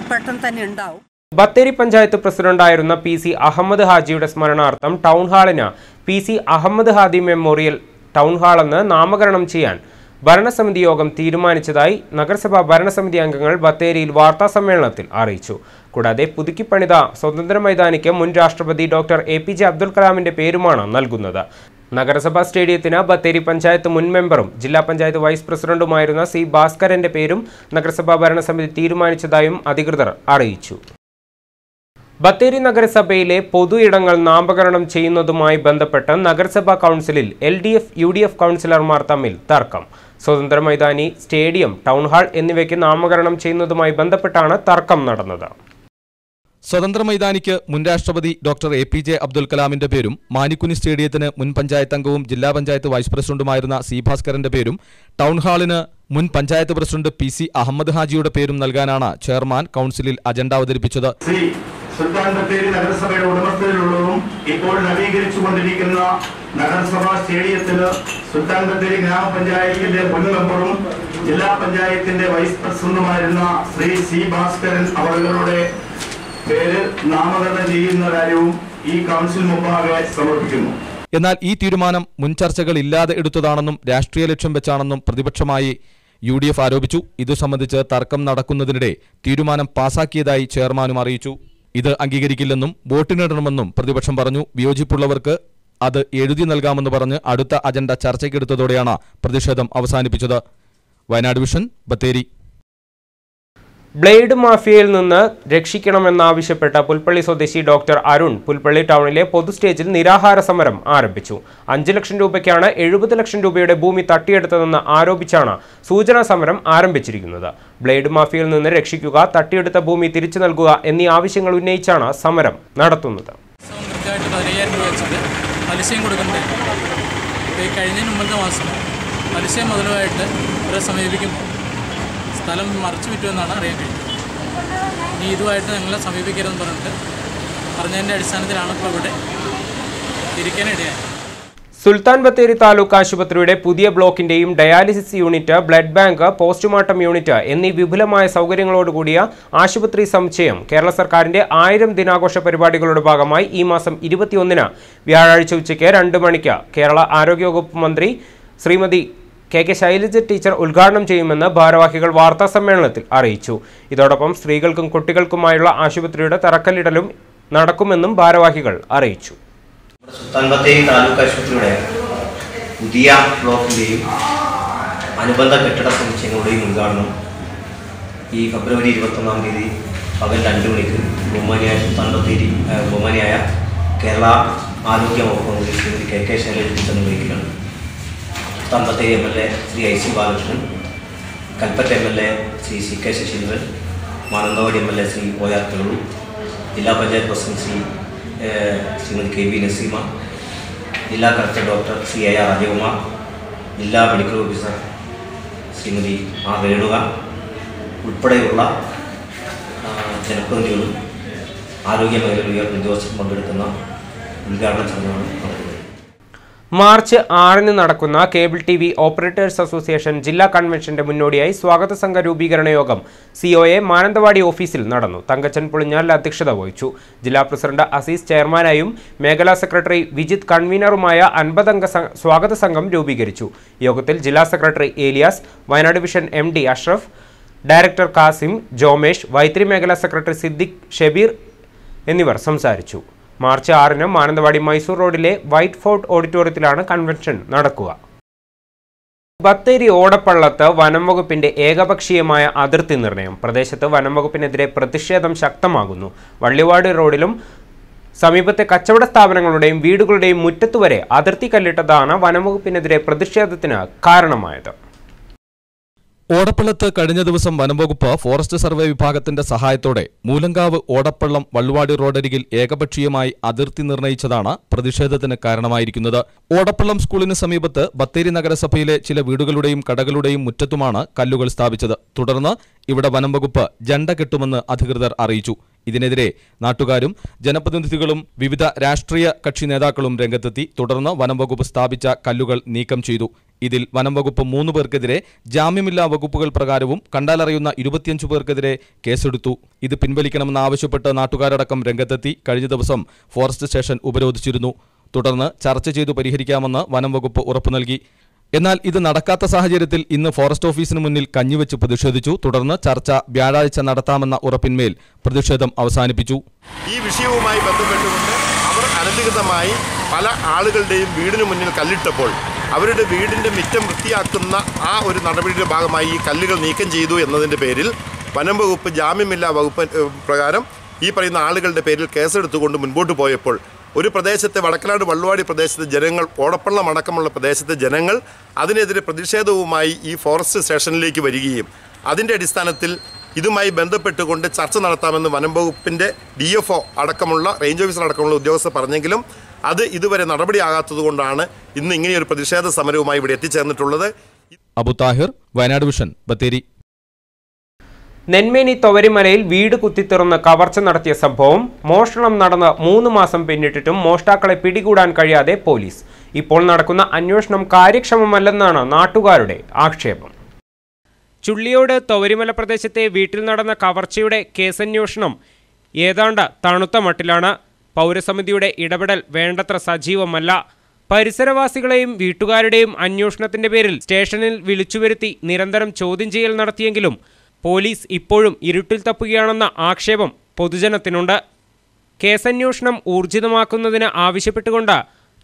പെട്ടെന്ന് തന്നെ ഉണ്ടാവും. ബത്തേരി പഞ്ചായത്ത് പ്രസിഡന്റായിരുന്ന PC അഹമ്മദ് ഹാജിയുടെ സ്മരണാർത്ഥം ടൗൺ ഹാളിന് PC Ahmed Haji memorial town ഹാളെന്ന് നാമകരണം ചെയ്യാൻ ഭരണസമിതി യോഗം തീരുമാനിച്ചതായി നഗരസഭാ ഭരണസമിതി അംഗങ്ങൾ ബത്തേരിയിൽ വാർത്താസമ്മേളനത്തിൽ അറിയിച്ചു. കൂടാതെ പുതുക്കിപ്പണിത സ്വതന്ത്ര മൈതാനിക്ക് മുൻ രാഷ്ട്രപതി ഡോക്ടർ APJ അബ്ദുൽ കലാമിന്റെ പേരുമാണ് നൽകുന്നത്. നഗരസഭാ സ്റ്റേഡിയത്തിന് ബത്തേരി പഞ്ചായത്ത് മുൻ മെമ്പറും ജില്ലാ പഞ്ചായത്ത് വൈസ് പ്രസിഡന്റുമായിരുന്ന C ഭാസ്കരന്റെ പേരും നഗരസഭാ ഭരണസമിതി തീരുമാനിച്ചതായും അധികൃതർ അറിയിച്ചു. ബത്തേരി നഗരസഭയിലെ പൊതു ഇടങ്ങൾ നാമകരണം ചെയ്യുന്നതുമായി ബന്ധപ്പെട്ട് നഗരസഭാ കൗൺസിലിൽ LDF UDF കൗൺസിലർമാർ തമ്മിൽ തർക്കം. സ്വതന്ത്ര മൈതാനി, സ്റ്റേഡിയം, ടൗൺ ഹാൾ എന്നിവയ്ക്ക് നാമകരണം ചെയ്യുന്നതുമായി ബന്ധപ്പെട്ടാണ് തർക്കം നടന്നത്. സ്വതന്ത്ര മൈതാനിക്ക് മുൻ രാഷ്ട്രപതി ഡോക്ടർ APJ അബ്ദുൽ കലാമിന്റെ പേരും മാനിക്കുനി സ്റ്റേഡിയത്തിന് മുൻ പഞ്ചായത്ത് അംഗവും ജില്ലാ പഞ്ചായത്ത് വൈസ് പ്രസിഡന്റുമായിരുന്ന C ഭാസ്കരന്റെ പേരും ടൗൺ ഹാളിന് മുൻ പഞ്ചായത്ത് പ്രസിഡന്റ് PC അഹമ്മദ് ഹാജിയുടെ പേരും നൽകാനാണ് ചെയർമാൻ കൗൺസിലിൽ അജണ്ട അവതരിപ്പിച്ചത്. സുൽത്താൻ ബത്തേരി നഗരസഭയുടെ ഉടമസ്ഥതയിലുള്ളതും ഇപ്പോൾ നവീകരിച്ചുകൊണ്ടിരിക്കുന്ന നഗരസഭാ സ്റ്റേഡിയത്തിന് സുൽത്താൻ ബത്തേരി ഗ്രാമപഞ്ചായത്തിന്റെ മുൻ മെമ്പറും ജില്ലാ പഞ്ചായത്തിന്റെ വൈസ് പ്രസിഡന്റുമായിരുന്ന ശ്രീ C ഭാസ്കരൻ അവരുടെ പേര് നാമകരണം ചെയ്യുന്ന കാര്യവും ഈ കൗൺസിൽ മുമ്പാകെ സമർപ്പിക്കുന്നു. എന്നാൽ ഈ തീരുമാനം മുൻ ചർച്ചകൾ ഇല്ലാതെ എടുത്തതാണെന്നും രാഷ്ട്രീയ ലക്ഷ്യം വെച്ചാണെന്നും പ്രതിപക്ഷമായി UDF ആരോപിച്ചു. ഇതു സംബന്ധിച്ച് തർക്കം നടക്കുന്നതിനിടെ തീരുമാനം പാസാക്കിയതായി ചെയർമാനും അറിയിച്ചു. ഇത് അംഗീകരിക്കില്ലെന്നും വോട്ടിനിടണമെന്നും പ്രതിപക്ഷം പറഞ്ഞു. വിയോജിപ്പുള്ളവർക്ക് അത് എഴുതി നൽകാമെന്ന് പറഞ്ഞ് അടുത്ത അജണ്ട ചർച്ചയ്ക്കെടുത്തതോടെയാണ് പ്രതിഷേധം അവസാനിപ്പിച്ചത്. വയനാട് വിഷൻ, ബത്തേരി. ബ്ലേഡ് മാഫിയയിൽ നിന്ന് രക്ഷിക്കണമെന്നാവശ്യപ്പെട്ട പുൽപ്പള്ളി സ്വദേശി ഡോക്ടർ അരുൺ പുൽപ്പള്ളി ടൗണിലെ പൊതു സ്റ്റേജിൽ നിരാഹാര സമരം ആരംഭിച്ചു. 5 ലക്ഷം രൂപയ്ക്കാണ് 70 ലക്ഷം രൂപയുടെ ഭൂമി തട്ടിയെടുത്തതെന്ന് ആരോപിച്ചാണ് സൂചനാ സമരം ആരംഭിച്ചിരിക്കുന്നത്. ബ്ലേഡ് മാഫിയയിൽ നിന്ന് രക്ഷിക്കുക, തട്ടിയെടുത്ത ഭൂമി തിരിച്ചു നൽകുക എന്നീ ആവശ്യങ്ങൾ ഉന്നയിച്ചാണ് സമരം നടത്തുന്നത്. കഴിഞ്ഞ മുമ്പത്തെ മാസം പലിശ മുതലുമായിട്ട് ഇവരെ സമീപിക്കുമ്പോൾ സ്ഥലം മറിച്ചു വിറ്റുമെന്നാണ് അറിയാൻ കഴിഞ്ഞത്. ഇനി ഇതുമായിട്ട് ഞങ്ങളെ സമീപിക്കരുതെന്ന് പറഞ്ഞതിൻ്റെ അടിസ്ഥാനത്തിലാണ് ഇപ്പോൾ ഇവിടെ ഇരിക്കാനിടയായത്. സുൽത്താൻ ബത്തേരി താലൂക്ക് ആശുപത്രിയുടെ പുതിയ ബ്ലോക്കിന്റെയും dialysis unit, blood bank, postmortem unit എന്നീ വിപുലമായ സൗകര്യങ്ങളോടുകൂടിയ ആശുപത്രി സമുച്ചയം കേരള സർക്കാരിന്റെ 1000 ദിനാഘോഷ പരിപാടികളുടെ ഭാഗമായി ഈ മാസം 21 വ്യാഴാഴ്ച ഉച്ചയ്ക്ക് 2 മണിക്ക് കേരള ആരോഗ്യവകുപ്പ് മന്ത്രി ശ്രീമതി KK ശൈലജ ടീച്ചർ ഉദ്ഘാടനം ചെയ്യുമെന്ന് ഭാരവാഹികൾ വാർത്താ സമ്മേളനത്തിൽ അറിയിച്ചു. ഇതോടൊപ്പം സ്ത്രീകൾക്കും കുട്ടികൾക്കുമായുള്ള ആശുപത്രിയുടെ തറക്കല്ലിടലും നടക്കുമെന്നും ഭാരവാഹികൾ അറിയിച്ചു. സുൽത്താൻ ബത്തേരി താലൂക്ക് ആശുപത്രിയുടെ പുതിയ ബ്ലോക്കിൻ്റെയും അനുബന്ധ കെട്ടിട സമുച്ചയങ്ങളുടെയും ഉദ്ഘാടനം ഈ ഫെബ്രുവരി 21-ാം തീയതി പകൽ 2 മണിക്ക് ബഹുമാനിയായ കേരള ആരോഗ്യ വകുപ്പ് മന്ത്രി ശ്രീമതി KK ശൈലജ ടീച്ചർ നിർവഹിക്കുകയാണ്. Sultan Bathery MLA Shri IC Balakrishnan, Kalpetta MLA Shri CK Saseendran, Mananthavady MLA Shri OR Thilu, ജില്ലാ പഞ്ചായത്ത് പ്രസിഡന്റ് ശ്രീമതി KB നസീമ, ജില്ലാ collector doctor Shri AR Rajakumar, ജില്ലാ medical officer Shrimati R Renuka ഉൾപ്പെടെയുള്ള ജനപ്രതിനിധികളും ആരോഗ്യ മേഖലയിൽ ഉയർന്ന ഉദ്യോഗസ്ഥരും പങ്കെടുക്കുന്ന ഉദ്ഘാടന ചടങ്ങാണ് നടക്കുന്നത്. മാർച്ച് 6-ന് നടക്കുന്ന കേബിൾ TV ഓപ്പറേറ്റേഴ്സ് അസോസിയേഷൻ ജില്ലാ കൺവെൻഷന്റെ മുന്നോടിയായി സ്വാഗത സംഘ രൂപീകരണ യോഗം COA മാനന്തവാടി ഓഫീസിൽ നടന്നു. തങ്കച്ചൻ പുളിഞ്ഞാൽ അധ്യക്ഷത വഹിച്ചു. ജില്ലാ പ്രസിഡന്റ് അസീസ് ചെയർമാനായും മേഖലാ സെക്രട്ടറി വിജിത് കൺവീനറുമായ 50 അംഗ സ്വാഗത സംഘം രൂപീകരിച്ചു. യോഗത്തിൽ ജില്ലാ secretary Elias, Wayanad division MD Ashraf, director Kasim, Jomesh, Vythiri മേഖലാ സെക്രട്ടറി സിദ്ദിഖ്, ഷബീർ എന്നിവർ സംസാരിച്ചു. മാർച്ച് 6-ന് മാനന്തവാടി മൈസൂർ റോഡിലെ വൈറ്റ് ഫോർട്ട് ഓഡിറ്റോറിയത്തിലാണ് കൺവെൻഷൻ നടക്കുക. ബത്തേരി ഓടപ്പള്ളത്ത് വനം വകുപ്പിന്റെ ഏകപക്ഷീയമായ അതിർത്തി നിർണയം. പ്രദേശത്ത് വനം വകുപ്പിനെതിരെ പ്രതിഷേധം ശക്തമാകുന്നു. വള്ളിവാട് റോഡിലും സമീപത്തെ കച്ചവട സ്ഥാപനങ്ങളുടെയും വീടുകളുടെയും മുറ്റത്തുവരെ അതിർത്തി കല്ലിട്ടതാണ് വനംവകുപ്പിനെതിരെ പ്രതിഷേധത്തിന് കാരണമായത്. ഓടപ്പള്ളത്ത് കഴിഞ്ഞ ദിവസം വനംവകുപ്പ് ഫോറസ്റ്റ് സർവേ വിഭാഗത്തിന്റെ സഹായത്തോടെ മൂലങ്കാവ് ഓടപ്പള്ളം വള്ളുവാടി റോഡരികിൽ ഏകപക്ഷീയമായി അതിർത്തി നിർണയിച്ചതാണ് പ്രതിഷേധത്തിന് കാരണമായിരിക്കുന്നത്. ഓടപ്പള്ളം സ്കൂളിന് സമീപത്ത് ബത്തേരി നഗരസഭയിലെ ചില വീടുകളുടെയും കടകളുടെയും മുറ്റത്തുമാണ് കല്ലുകൾ സ്ഥാപിച്ചത്. തുടർന്ന് ഇവിടെ വനംവകുപ്പ് ജണ്ട കെട്ടുമെന്ന് അധികൃതർ അറിയിച്ചു. ഇതിനെതിരെ നാട്ടുകാരും ജനപ്രതിനിധികളും വിവിധ രാഷ്ട്രീയ കക്ഷി നേതാക്കളും രംഗത്തെത്തി. തുടർന്ന് വനംവകുപ്പ് സ്ഥാപിച്ച കല്ലുകൾ നീക്കം ചെയ്തു. ഇതിൽ വനംവകുപ്പ് 3 പേർക്കെതിരെ ജാമ്യമില്ലാ വകുപ്പുകൾ പ്രകാരവും കണ്ടാലറിയുന്ന 25 പേർക്കെതിരെ കേസെടുത്തു. ഇത് പിൻവലിക്കണമെന്നാവശ്യപ്പെട്ട് നാട്ടുകാരടക്കം രംഗത്തെത്തി. കഴിഞ്ഞ ദിവസം ഫോറസ്റ്റ് സ്റ്റേഷൻ ഉപരോധിച്ചിരുന്നു. തുടർന്ന് ചർച്ച ചെയ്തു പരിഹരിക്കാമെന്ന് വനംവകുപ്പ് ഉറപ്പു നൽകി. എന്നാൽ ഇത് നടക്കാത്ത സാഹചര്യത്തിൽ ഇന്ന് ഫോറസ്റ്റ് ഓഫീസിന് മുന്നിൽ കഞ്ഞിവെച്ച് പ്രതിഷേധിച്ചു. തുടർന്ന് ചർച്ച വ്യാഴാഴ്ച നടത്താമെന്ന ഉറപ്പിന്മേൽ പ്രതിഷേധം അവസാനിപ്പിച്ചു. ഈ വിഷയവുമായി ബന്ധപ്പെട്ടുകൊണ്ട് അവർ അനധികൃതമായി പല ആളുകളുടെയും വീടിന് മുന്നിൽ കല്ലിട്ടപ്പോൾ അവരുടെ വീടിൻ്റെ മുറ്റം വൃത്തിയാക്കുന്ന ആ ഒരു നടപടിയുടെ ഭാഗമായി ഈ കല്ലുകൾ നീക്കം ചെയ്തു എന്നതിൻ്റെ പേരിൽ വനം വകുപ്പ് ജാമ്യമില്ലാ വകുപ്പ് പ്രകാരം ഈ പറയുന്ന ആളുകളുടെ പേരിൽ കേസെടുത്തുകൊണ്ട് മുൻപോട്ട് പോയപ്പോൾ ഒരു പ്രദേശത്തെ വടക്കനാട് വള്ളുവാടി പ്രദേശത്തെ ജനങ്ങൾ, ഓടപ്പള്ളം അടക്കമുള്ള പ്രദേശത്തെ ജനങ്ങൾ അതിനെതിരെ പ്രതിഷേധവുമായി ഈ ഫോറസ്റ്റ് സ്റ്റേഷനിലേക്ക് വരികയും അതിൻ്റെ അടിസ്ഥാനത്തിൽ ഇതുമായി ബന്ധപ്പെട്ടുകൊണ്ട് ചർച്ച നടത്താമെന്ന് വനം വകുപ്പിൻ്റെ DFO അടക്കമുള്ള റേഞ്ച് ഓഫീസർ അടക്കമുള്ള ഉദ്യോഗസ്ഥർ പറഞ്ഞെങ്കിലും അത് ഇതുവരെ നടപടിയാകാത്തതുകൊണ്ടാണ് ഇന്ന് ഇങ്ങനെയൊരു പ്രതിഷേധ സമരവുമായി ഇവിടെ എത്തിച്ചേർന്നിട്ടുള്ളത്. അബു താഹിർ, വയനാട് വിഷൻ, ബത്തേരി. നെന്മേനി തൊവരിമലയിൽ വീട് കുത്തിത്തുറന്ന് കവർച്ച നടത്തിയ സംഭവം മോഷണം നടന്ന് 3 മാസം പിന്നിട്ടിട്ടും മോഷ്ടാക്കളെ പിടികൂടാൻ കഴിയാതെ പോലീസ്. ഇപ്പോൾ നടക്കുന്ന അന്വേഷണം കാര്യക്ഷമമല്ലെന്നാണ് നാട്ടുകാരുടെ ആക്ഷേപം. ചുള്ളിയോട് തൊവരിമല പ്രദേശത്തെ വീട്ടിൽ നടന്ന കവർച്ചയുടെ കേസന്വേഷണം ഏതാണ്ട് തണുത്ത മട്ടിലാണ്. പൗരസമിതിയുടെ ഇടപെടൽ വേണ്ടത്ര സജീവമല്ല. പരിസരവാസികളെയും വീട്ടുകാരുടെയും അന്വേഷണത്തിന്റെ പേരിൽ സ്റ്റേഷനിൽ വിളിച്ചുവരുത്തി നിരന്തരം ചോദ്യം ചെയ്യൽ നടത്തിയെങ്കിലും പോലീസ് ഇപ്പോഴും ഇരുട്ടിൽ തപ്പുകയാണെന്ന ആക്ഷേപം പൊതുജനത്തിനുണ്ട്. കേസന്വേഷണം ഊർജിതമാക്കുന്നതിന് ആവശ്യപ്പെട്ടുകൊണ്ട്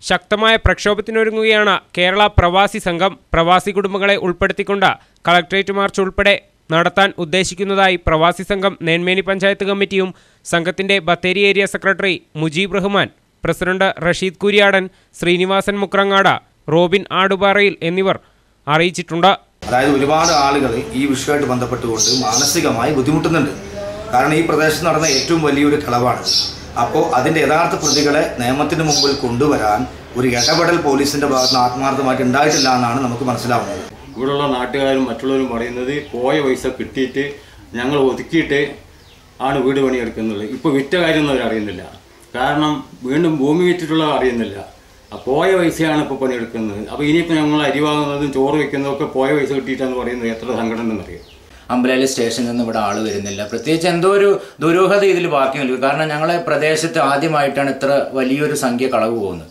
ശക്തമായ പ്രക്ഷോഭത്തിനൊരുങ്ങുകയാണ് കേരള പ്രവാസി സംഘം. പ്രവാസി കുടുംബങ്ങളെ ഉൾപ്പെടുത്തിക്കൊണ്ട് കളക്ട്രേറ്റ് മാർച്ച് ഉൾപ്പെടെ നടത്താൻ ഉദ്ദേശിക്കുന്നതായി പ്രവാസി സംഘം നെന്മേനി പഞ്ചായത്ത് കമ്മിറ്റിയും സംഘത്തിന്റെ Bathery area secretary Mujeeb Rahman, president Rasheed Kuryadan, Srinivasan Mukrangad, Robin Aduparayil എന്നിവർ അറിയിച്ചിട്ടുണ്ട്. അതായത് ഒരുപാട് ആളുകൾ ഈ വിഷയമായിട്ട് ബന്ധപ്പെട്ടുകൊണ്ട് മാനസികമായി ബുദ്ധിമുട്ടുന്നുണ്ട്. കാരണം ഈ പ്രദേശത്ത് നടന്ന ഏറ്റവും വലിയൊരു കളവാണ്. അപ്പോൾ അതിൻ്റെ യഥാർത്ഥ പ്രതികളെ നിയമത്തിന് മുമ്പിൽ കൊണ്ടുവരാൻ ഒരു ഇടപെടൽ പോലീസിൻ്റെ ഭാഗത്ത് ആത്മാർത്ഥമായിട്ട് ഉണ്ടായിട്ടില്ല എന്നാണ് നമുക്ക് മനസ്സിലാവുന്നത്. ഇവിടെയുള്ള നാട്ടുകാരും മറ്റുള്ളവരും പറയുന്നത് പോയ പൈസ കിട്ടിയിട്ട് ഞങ്ങൾ ഒതുക്കിയിട്ട് ആണ് വീട് പണിയെടുക്കുന്നത്. ഇപ്പോൾ വിറ്റ കാര്യമൊന്നും അവരറിയുന്നില്ല. കാരണം വീണ്ടും ഭൂമി വിറ്റിട്ടുള്ള അറിയുന്നില്ല. പോയ പൈസയാണ് ഇപ്പോൾ പണിയെടുക്കുന്നത്. അപ്പോൾ ഇനിയിപ്പോൾ ഞങ്ങൾ അരി വാങ്ങുന്നതും ചോറ് വയ്ക്കുന്നതൊക്കെ പോയ പൈസ കിട്ടിയിട്ടാന്ന് പറയുന്നത് എത്ര സങ്കടം ഉണ്ടെന്നറിയാം. അമ്പലവയൽ സ്റ്റേഷനിൽ നിന്ന് ഇവിടെ ആൾ വരുന്നില്ല. പ്രത്യേകിച്ച് എന്തോ ഒരു ദുരൂഹത ഇതിൽ ബാക്കി നിൽക്കും. കാരണം ഞങ്ങളെ പ്രദേശത്ത് ആദ്യമായിട്ടാണ് ഇത്ര വലിയൊരു സംഖ്യ കളവ് പോകുന്നത്.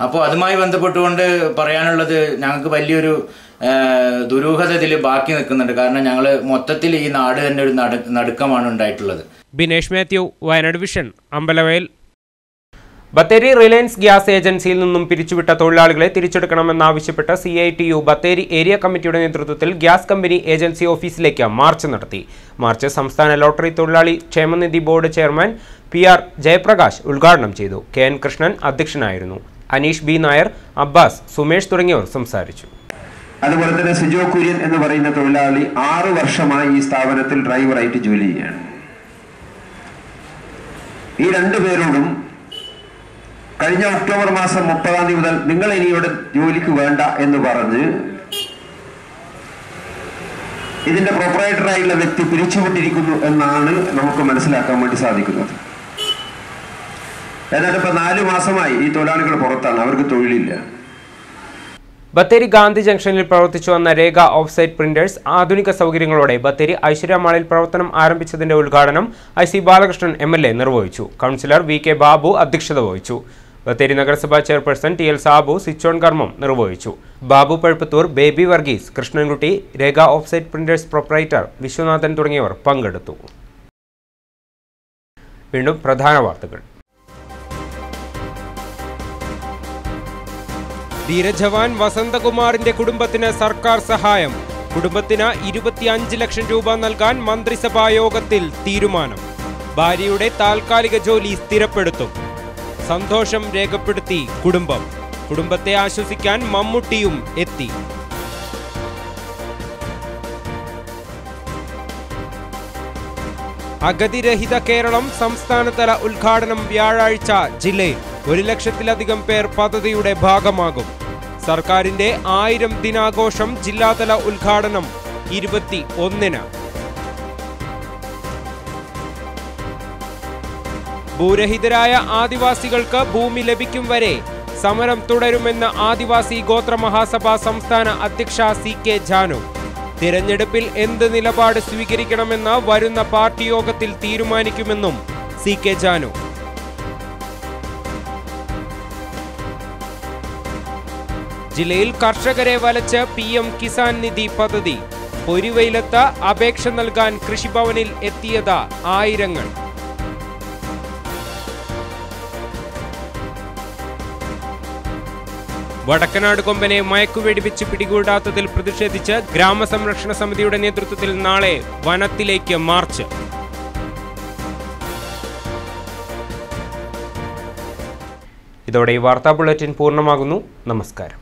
അപ്പോൾ അതുമായി ബന്ധപ്പെട്ടുകൊണ്ട് പറയാനുള്ളത് ഞങ്ങൾക്ക് വലിയൊരു ദുരൂഹത ഇതിൽ ബാക്കി നിൽക്കുന്നുണ്ട്. കാരണം ഞങ്ങൾ മൊത്തത്തിൽ ഈ നാട് തന്നെ ഒരു നടുക്കമാണ് ഉണ്ടായിട്ടുള്ളത്. Binesh Mathew, Wayanad vision, Ambalavayal. Bathery Reliance gas ഏജൻസിയിൽ നിന്നും പിരിച്ചുവിട്ട തൊഴിലാളികളെ തിരിച്ചെടുക്കണമെന്നാവശ്യപ്പെട്ട് CITU ബത്തേരി ഏരിയ കമ്മിറ്റിയുടെ നേതൃത്വത്തിൽ ഗ്യാസ് കമ്പനി ഏജൻസി ഓഫീസിലേക്ക് മാർച്ച് നടത്തി. മാർച്ച് സംസ്ഥാന ലോട്ടറി തൊഴിലാളി ക്ഷേമനിധി ബോർഡ് ചെയർമാൻ PR ജയപ്രകാശ് ഉദ്ഘാടനം ചെയ്തു. KN കൃഷ്ണൻ അധ്യക്ഷനായിരുന്നു. അനീഷ് B നായർ, അബ്ബാസ്, സുമേഷ് തുടങ്ങിയവർ സംസാരിച്ചു. അതുപോലെ തന്നെ സിജോ കുര്യൻ എന്ന് പറയുന്ന തൊഴിലാളി 6 വർഷമായി ഈ സ്ഥാപനത്തിൽ ഡ്രൈവറായിട്ട് ജോലി ചെയ്യാണ്. ഈ 2 പേരോടും കഴിഞ്ഞ ഒക്ടോബർ മാസം 30-ാം തീയതി മുതൽ നിങ്ങൾ ഇനി ഇവിടെ ജോലിക്ക് വേണ്ട എന്ന് പറഞ്ഞ് ഇതിന്റെ പ്രൊപ്പറേറ്ററായിട്ടുള്ള വ്യക്തി പിരിച്ചുവിട്ടിരിക്കുന്നു എന്നാണ് നമുക്ക് മനസ്സിലാക്കാൻ വേണ്ടി സാധിക്കുന്നത്. ഏതാണ്ട് ഇപ്പൊ 4 മാസമായി ഈ തൊഴിലാളികൾ പുറത്താണ്, അവർക്ക് തൊഴിലില്ല. ബത്തേരി ഗാന്ധി ജംഗ്ഷനിൽ പ്രവർത്തിച്ചു വന്ന രേഖ ഓഫ്സൈറ്റ് പ്രിന്റേഴ്സ് ആധുനിക സൗകര്യങ്ങളോടെ ബത്തേരി ഐശ്വര്യ മാളിൽ പ്രവർത്തനം ആരംഭിച്ചതിന്റെ ഉദ്ഘാടനം IC ബാലകൃഷ്ണൻ MLA നിർവഹിച്ചു. കൗൺസിലർ VK ബാബു അധ്യക്ഷത വഹിച്ചു. ബത്തേരി നഗരസഭാ chairperson TL Sabu switch on കർമ്മം നിർവഹിച്ചു. ബാബു പഴുപ്പത്തൂർ, ബേബി വർഗീസ്, കൃഷ്ണൻകുട്ടി, രേഖ ഓഫ്സൈറ്റ് പ്രിന്റേഴ്സ് പ്രൊപ്പറേറ്റർ വിശ്വനാഥൻ തുടങ്ങിയവർ പങ്കെടുത്തു. വീണ്ടും പ്രധാന വാർത്തകൾ. ധീരജവാൻ വസന്തകുമാറിന്റെ കുടുംബത്തിന് സർക്കാർ സഹായം. കുടുംബത്തിന് 25 ലക്ഷം രൂപ നൽകാൻ മന്ത്രിസഭാ യോഗത്തിൽ തീരുമാനം. ഭാര്യയുടെ താൽക്കാലിക ജോലി സ്ഥിരപ്പെടുത്തും. സന്തോഷം രേഖപ്പെടുത്തി കുടുംബം. കുടുംബത്തെ ആശ്വസിക്കാൻ മമ്മൂട്ടിയും എത്തി. അഗതിരഹിത കേരളം സംസ്ഥാനതല ഉദ്ഘാടനം വ്യാഴാഴ്ച ജില്ലയിൽ. 1 ലക്ഷത്തിലധികം പേർ പദ്ധതിയുടെ ഭാഗമാകും. സർക്കാരിന്റെ 1000 ദിനാഘോഷം ജില്ലാതല ഉദ്ഘാടനം 21-ന്. ഭൂരഹിതരായ ആദിവാസികൾക്ക് ഭൂമി ലഭിക്കും വരെ സമരം തുടരുമെന്ന് ആദിവാസി ഗോത്ര മഹാസഭ സംസ്ഥാന അധ്യക്ഷ CK ജാനു. തിരഞ്ഞെടുപ്പിൽ എന്ത് നിലപാട് സ്വീകരിക്കണമെന്ന് വരുന്ന പാർട്ടി യോഗത്തിൽ തീരുമാനിക്കുമെന്നും CK ജാനു. ജില്ലയിൽ കർഷകരെ വലച്ച് PM കിസാൻ നിധി പദ്ധതി. പൊരിവെയിലത്ത് അപേക്ഷ നൽകാൻ കൃഷിഭവനിൽ എത്തിയത് ആയിരങ്ങൾ. വടക്കനാട് കൊമ്പനെ മയക്കുവെടിവെച്ച് പിടികൂടാത്തതിൽ പ്രതിഷേധിച്ച് ഗ്രാമസംരക്ഷണ സമിതിയുടെ നേതൃത്വത്തിൽ നാളെ വനത്തിലേക്ക് മാർച്ച്. ഇതോടെ ഈ വാർത്താ ബുള്ളറ്റിൻ പൂർണ്ണമാകുന്നു. നമസ്കാരം.